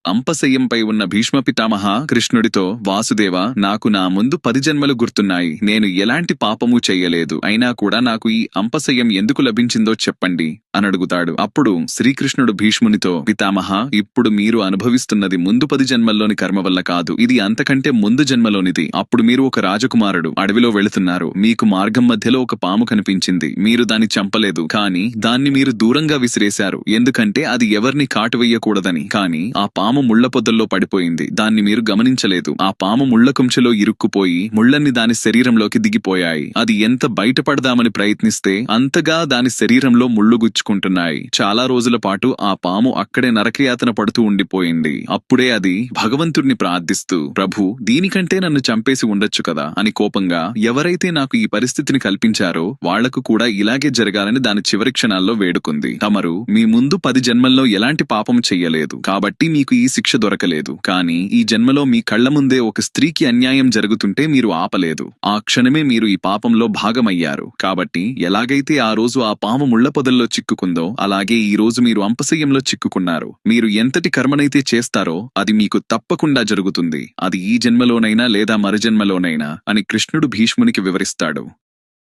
అంపశయ్యంపై ఉన్న భీష్మ పితామహ కృష్ణుడితో, వాసుదేవ, నాకు నా ముందు 10 జన్మలు గుర్తున్నాయి. నేను ఎలాంటి పాపమూ చెయ్యలేదు. అయినా కూడా నాకు ఈ అంపశయ్యం ఎందుకు లభించిందో చెప్పండి అనడుగుతాడు. అప్పుడు శ్రీకృష్ణుడు భీష్మునితో, పితామహ, ఇప్పుడు మీరు అనుభవిస్తున్నది ముందు 10 జన్మల్లోని కర్మ వల్ల కాదు. ఇది అంతకంటే ముందు జన్మలోనిది. అప్పుడు మీరు ఒక రాజకుమారుడు, అడవిలో వెళుతున్నారు. మీకు మార్గం మధ్యలో ఒక పాము కనిపించింది. మీరు దాన్ని చంపలేదు, కానీ దాన్ని మీరు దూరంగా విసిరేశారు. ఎందుకంటే అది ఎవరిని కాటువేయకూడదని. కానీ ఆ పాము ముళ్ల పొదల్లో పడిపోయింది. దాన్ని మీరు గమనించలేదు. ఆ పాము ముళ్ల కుంచెలో ఇరుక్కుపోయి ముళ్లన్నీ దాని శరీరంలోకి దిగిపోయాయి. అది ఎంత బయటపడదామని ప్రయత్నిస్తే అంతగా దాని శరీరంలో ముళ్ళు గుచ్చుకుంటున్నాయి. చాలా రోజుల పాటు ఆ పాము అక్కడే నరకయాతన పడుతూ ఉండిపోయింది. అప్పుడే అది భగవంతుడిని ప్రార్థిస్తూ, ప్రభు, దీనికంటే నన్ను చంపేసి ఉండొచ్చు కదా అని కోపంగా, ఎవరైతే నాకు ఈ పరిస్థితిని కల్పించారో వాళ్లకు కూడా ఇలాగే జరగాలని దాని చివరి క్షణాల్లో వేడుకుంది. తమరు మీ ముందు 10 జన్మల్లో ఎలాంటి పాపం చెయ్యలేదు, కాబట్టి మీకు ఈ శిక్ష దొరకలేదు. కానీ ఈ జన్మలో మీ కళ్ల ముందే ఒక స్త్రీకి అన్యాయం జరుగుతుంటే మీరు ఆపలేదు. ఆ క్షణమే మీరు ఈ పాపంలో భాగమయ్యారు. కాబట్టి ఎలాగైతే ఆ రోజు ఆ పాము ముళ్ల పొదల్లో చిక్కుకుందో అలాగే ఈ రోజు మీరు అంపశయ్యంలో చిక్కుకున్నారు. మీరు ఎంతటి కర్మనైతే చేస్తారో అది మీకు తప్పకుండా జరుగుతుంది. అది ఈ జన్మలోనైనా లేదా మరు జన్మలోనైనా అని కృష్ణుడు భీష్మునికి వివరిస్తాడు.